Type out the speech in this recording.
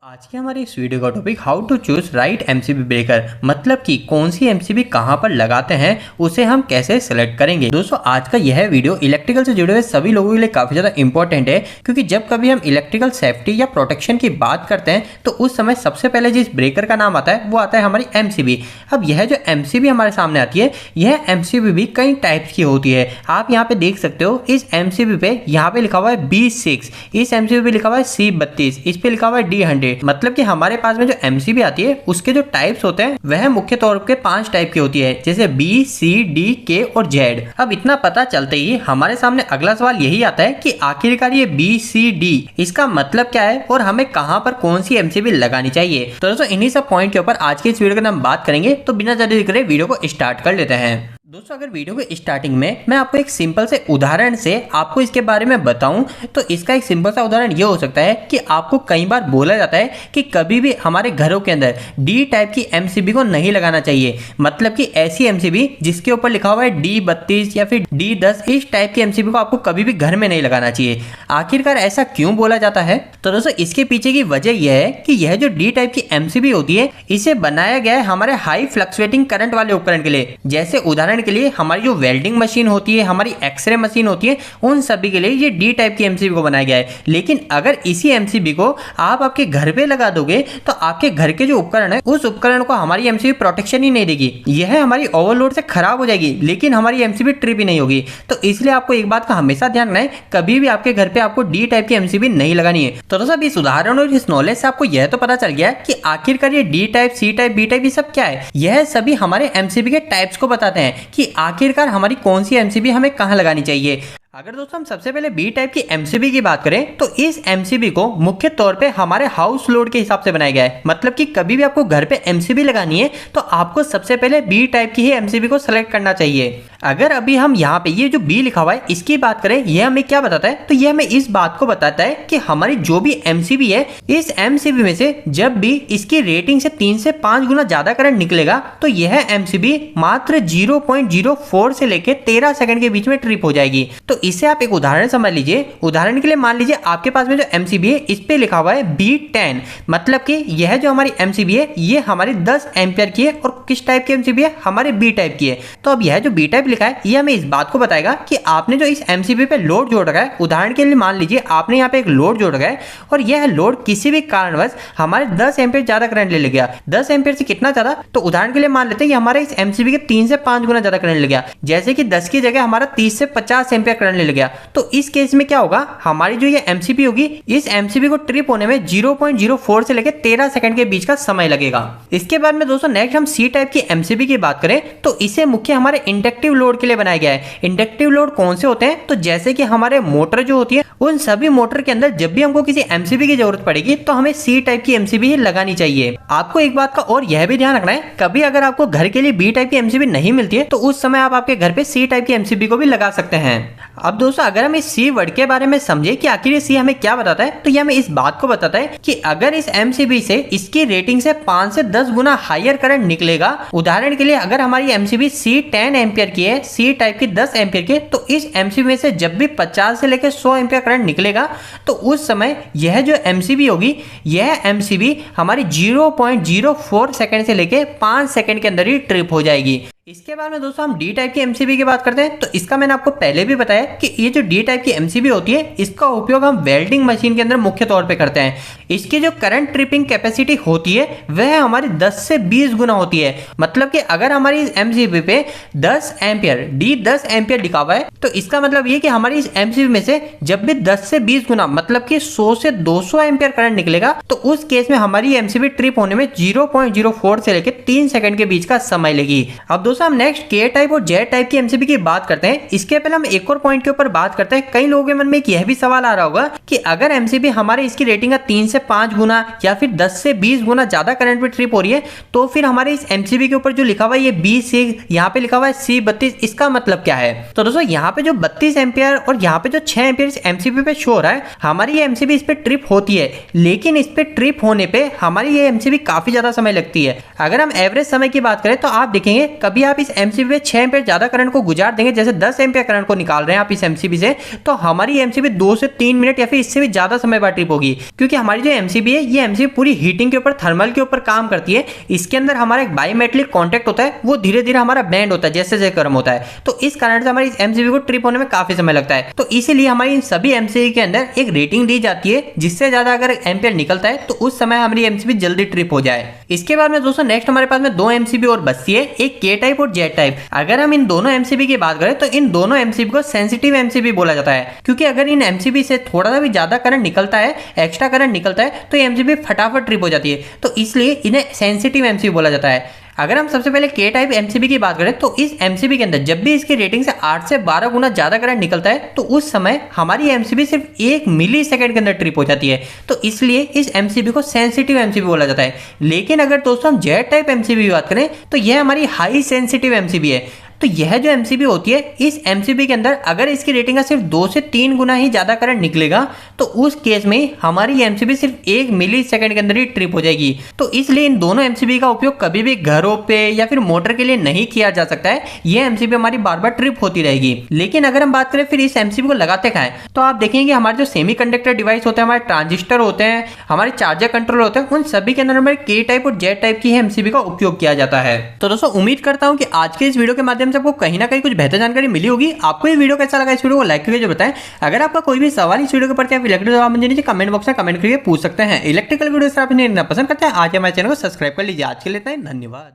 आज की हमारी इस वीडियो का topic how to choose right MCB breaker, मतलब कि कौन सी एमसीबी कहां पर लगाते हैं उसे हम कैसे सेलेक्ट करेंगे। दोस्तों आज का यह वीडियो इलेक्ट्रिकल से जुड़े हुए सभी लोगों के लिए काफी ज्यादा इंपॉर्टेंट है, क्योंकि जब कभी हम इलेक्ट्रिकल सेफ्टी या प्रोटेक्शन की बात करते हैं तो उस समय सबसे पहले जिस ब्रेकर का नाम आता है वो आता है हमारी एमसीबी। अब यह जो एमसीबी हमारे सामने आती है, यह एमसीबी भी कई टाइप्स की होती है। आप यहाँ पे देख सकते हो, इस एमसीबी पे यहाँ पे लिखा हुआ है B6, इस एमसीबी पे लिखा हुआ है C32, इस पे लिखा हुआ है D100। मतलब कि हमारे पास में जो एमसीबी आती है उसके जो टाइप्स होते हैं वह मुख्य तौर पे 5 टाइप की होती है, जैसे B, C, D, K और Z। अब इतना पता चलते ही हमारे सामने अगला सवाल यही आता है कि आखिरकार ये B, C, D इसका मतलब क्या है और हमें कहां पर कौन सी एमसीबी लगानी चाहिए। तो दोस्तों इन्हीं सब पॉइंट के ऊपर आज की इस वीडियो के अंदर हम बात करेंगे, तो बिना ज्यादा देरी करे वीडियो को स्टार्ट कर लेते हैं। दोस्तों अगर वीडियो के स्टार्टिंग में मैं आपको एक सिंपल से उदाहरण से आपको इसके बारे में बताऊं, तो इसका एक सिंपल सा उदाहरण ये हो सकता है कि आपको कई बार बोला जाता है कि कभी भी हमारे घरों के अंदर डी टाइप की एमसीबी को नहीं लगाना चाहिए। मतलब कि ऐसी एमसीबी जिसके ऊपर लिखा हुआ है D32 या फिर D10, इस टाइप की एमसीबी को आपको कभी भी घर में नहीं लगाना चाहिए। आखिरकार ऐसा क्यों बोला जाता है? तो दोस्तों इसके पीछे की वजह यह है कि यह जो डी टाइप की एमसीबी होती है इसे बनाया गया है हमारे हाई फ्लक्चुएटिंग करंट वाले उपकरण के लिए। जैसे उदाहरण के लिए हमारी जो वेल्डिंग मशीन होती है, हमारी एक्सरे मशीन होती है, उन सभी के लिए ये डी टाइप की एमसीबी को बनाया गया है। लेकिन अगर इसी एमसीबी को आप आपके घर पे लगा दोगे तो आपके घर के जो उपकरण है उस उपकरण को हमारी एमसीबी प्रोटेक्शन ही नहीं देगी। यह हमारी ओवरलोड से खराब हो जाएगी, लेकिन हमारी एमसीबी ट्रिप ही नहीं होगी। तो इसलिए आपको एक बात का हमेशा ध्यान रखना है, कभी भी आपके घर पे आपको डी टाइप की एमसीबी नहीं लगानी है। तो दोस्तों इस उदाहरण और इस नॉलेज से आपको यह तो पता चल गया कि आखिरकार ये D type, C type, B type ये सब क्या है। यह सभी हमारे एमसीबी के टाइप्स को बताते हैं कि आखिरकार हमारी कौन सी एमसीबी हमें कहां लगानी चाहिए। अगर दोस्तों हम सबसे पहले बी टाइप की एमसीबी की बात करें, तो इस एमसीबी को मुख्य तौर पे हमारे हाउस लोड के हिसाब से बनाया गया है। मतलब कि कभी भी आपको घर पे एमसीबी लगानी है तो आपको सबसे पहले बी टाइप की ही एमसीबी को सेलेक्ट करना चाहिए। अगर अभी हम यहाँ पे ये जो बी लिखा हुआ है इसकी बात करें, यह हमें क्या बताता है? तो यह हमें इस बात को बताता है कि हमारी जो भी एमसीबी है, इस एमसीबी में से जब भी इसकी रेटिंग से 3 से 5 गुना ज्यादा करंट निकलेगा तो यह एमसीबी मात्र 0.04 से लेकर 13 सेकंड के बीच में ट्रिप हो जाएगी। तो इससे आप एक उदाहरण समझ लीजिए। उदाहरण के लिए मान लीजिए आपके पास में जो एमसीबी है इस पे लिखा हुआ है B10, मतलब कि यह जो हमारी एमसीबी है ये हमारी 10 एम्पियर की है और किस टाइप की एमसीबी है? हमारे बी टाइप की है। तो अब यह जो बी टाइप लिखा है ये हमें इस बात को बताएगा कि आपने जो इस एमसीबी पे लोड जोड़ रखा है, उदाहरण के लिए मान लीजिए आपने यहाँ पे एक लोड जोड़ रखा है और यह लोड किसी भी कारणवश हमारे 10 एम्पियर ज्यादा करंट ले गया। 10 एम्पियर से कितना ज्यादा? तो उदाहरण के लिए मान लेते हैं कि हमारे इस एमसीबी के 3 से 5 गुना ज्यादा करंट ले गया, जैसे कि 10 की जगह हमारा 30 से 50 एम्पियर करंट ले गया। तो इस केस में क्या होगा? हमारी जो ये एमसीबी होगी, इस एमसीबी को ट्रिप होने में 0.04 से लेकर 13 सेकंड के बीच का समय लगेगा। इसके बाद में दोस्तों नेक्स्ट हम सी टाइप की एमसीबी की बात करें, तो इसे मुख्य हमारे इंडक्टिव लोड के लिए बनाया गया है। इंडक्टिव लोड कौन से होते हैं? तो जैसे कि हमारे मोटर जो होती है, उन सभी मोटर के अंदर जब भी हमको किसी एमसीबी की जरूरत पड़ेगी तो हमें सी टाइप की एमसीबी ही लगानी चाहिए। आपको एक बात का और यह भी ध्यान रखना है, कभी अगर आपको घर के लिए बी टाइप की एमसीबी नहीं मिलती है तो उस समय आप आपके घर पे सी टाइप की एमसीबी को भी लगा सकते हैं। अब दोस्तों अगर हम इस सी वर्ड के बारे में समझे कि आखिर ये सी हमें क्या बताता है, तो ये हमें इस बात को बताता है कि अगर इस एमसीबी से इसकी रेटिंग से 5 से 10 गुना हायर करंट निकलेगा, उदाहरण के लिए अगर हमारी एमसीबी सी 10 एम्पियर की है, सी टाइप की 10 एम्पियर की, तो इस एमसीबी में से जब भी 50 से लेकर 100 एम्पियर करंट निकलेगा तो उस समय यह जो एमसीबी होगी, यह एमसीबी हमारी 0.04 सेकंड से लेकर 5 सेकंड के अंदर ही ट्रिप हो जाएगी। इसके बाद में दोस्तों हम डी टाइप की एमसीबी की बात करते हैं, तो इसका मैंने आपको पहले भी बताया कि ये जो डी टाइप की एमसीबी होती है इसका उपयोग हम वेल्डिंग मशीन के अंदर मुख्य तौर पे करते हैं। इसकी जो करंट ट्रिपिंग कैपेसिटी होती है वह हमारी 10 से 20 गुना होती है। मतलब कि अगर हमारी इस एमसीबी पे 10 एम्पियर D10 एम्पियर लिखा हुआ है, तो इसका मतलब ये कि हमारी इस एमसीबी में से जब भी 10 से 20 गुना मतलब कि 100 से 200 एम्पियर करंट निकलेगा तो उस केस में हमारी एमसीबी ट्रिप होने में 0.04 से लेकर 3 सेकंड के बीच का समय लेगी। अब दोस्तों हम नेक्स्ट के टाइप और जेड टाइप की एमसीबी की बात करते हैं। इसके पहले हम एक और पॉइंट के ऊपर बात करते हैं। कई लोगों के मन में एक यह भी सवाल आ रहा होगा कि अगर एमसीबी हमारे इसकी रेटिंग का 3 से 5 गुना या फिर 10 से 20 गुना ज्यादा करंट पे ट्रिप हो रही है, तो फिर हमारे इस एमसीबी के ऊपर जो लिखा हुआ है ये B6, यहाँ पे लिखा हुआ है C32, इसका मतलब क्या है? तो दोस्तों यहाँ पे जो 32 एम्पियर और यहाँ पे जो 6 एम्पियर इस एमसीबी पे शो हो रहा है, हमारी ये एमसीबी इस पे ट्रिप होती है, लेकिन इस पे ट्रिप होने पे हमारी ये एमसीबी काफी ज्यादा समय लगती है। अगर हम एवरेज समय की बात करें तो आप देखेंगे कभी आप इस एमसीबी पे 6 एम्पीयर ज्यादा करंट को गुजार देंगे, जैसे 10 एम्पीयर करंट को निकाल रहे हैं आप इस एमसीबी से, तो हमारी एमसीबी 2 से 3 मिनट या फिर इससे भी ज्यादा समय बाद ट्रिप होगी। क्योंकि हमारी जो एमसीबी है ये एमसीबी पूरी हीटिंग के ऊपर, थर्मल के ऊपर काम करती है। इसके अंदर हमारा एक बायोमेटलिक कॉन्टेक्ट होता है, वो धीरे धीरे हमारा बैंड होता है जैसे जैसे गर्म होता है, तो इस कारण से हमारी इस एमसीबी को ट्रिप होने में काफी समय लगता है। तो इसीलिए हमारी इन सभी एमसीबी के अंदर एक रेटिंग दी जाती है, जिससे ज्यादा अगर एम्पीयर निकलता है तो उस समय हमारी एमसीबी जल्दी ट्रिप हो जाए। इसके बाद में दोस्तों नेक्स्ट हमारे पास में 2 एमसीबी और बचती है, एक के टाइप और जेड टाइप। अगर हम इन दोनों एमसीबी की बात करें तो इन दोनों एमसीबी को सेंसिटिव एमसीबी बोला जाता है, क्योंकि अगर इन एमसीबी से थोड़ा सा भी ज्यादा करंट निकलता है, एक्स्ट्रा करंट निकलता है, तो एमसीबी फटाफट ट्रिप हो जाती है, तो इसलिए इन्हें सेंसिटिव एमसीबी बोला जाता है। अगर हम सबसे पहले के टाइप एमसीबी की बात करें तो इस एमसीबी के अंदर जब भी इसकी रेटिंग से 8 से 12 गुना ज्यादा करंट निकलता है तो उस समय हमारी एमसीबी सिर्फ 1 मिली सेकंड के अंदर ट्रिप हो जाती है, तो इसलिए इस एमसीबी को सेंसिटिव एमसीबी बोला जाता है। लेकिन अगर दोस्तों हम जेड टाइप एमसीबी की बात करें तो यह हमारी हाई सेंसिटिव एमसीबी है। तो यह जो एमसीबी होती है, इस एमसीबी के अंदर अगर इसकी रेटिंग का सिर्फ 2 से 3 गुना ही ज्यादा करंट निकलेगा तो उस केस में हमारी एमसीबी सिर्फ 1 मिली सेकंड के अंदर ही ट्रिप हो जाएगी। तो इसलिए इन दोनों एमसीबी का उपयोग कभी भी घरों पे या फिर मोटर के लिए नहीं किया जा सकता है, यह एमसीबी हमारी बार बार ट्रिप होती रहेगी। लेकिन अगर हम बात करें फिर इस एमसीबी को लगाते कहाँ हैं, तो आप देखेंगे हमारे जो सेमीकंडक्टर डिवाइस होते हैं, हमारे ट्रांजिस्टर होते हैं, हमारे चार्जर कंट्रोलर होते हैं, उन सभी के अंदर हमारे के टाइप और जेड टाइप की एमसीबी का उपयोग किया जाता है। तो दोस्तों उम्मीद करता हूं कि आज के इस वीडियो के माध्यम से आपको कहीं ना कहीं कुछ बेहतर जानकारी मिली होगी। आपको ये वीडियो कैसा लगा, इस वीडियो को लाइक करके जो बताएं। अगर आपका कोई भी सवाल इस वीडियो के प्रति आप इलेक्ट्रिकल जवाब मुझे नीचे कमेंट बॉक्स में कमेंट करके पूछ सकते हैं। इलेक्ट्रिकल वीडियो से आप इन्हें पसंद करते हैं, आज हमारे चैनल को सब्सक्राइब कर लीजिए। आज के लिए इतना ही, धन्यवाद।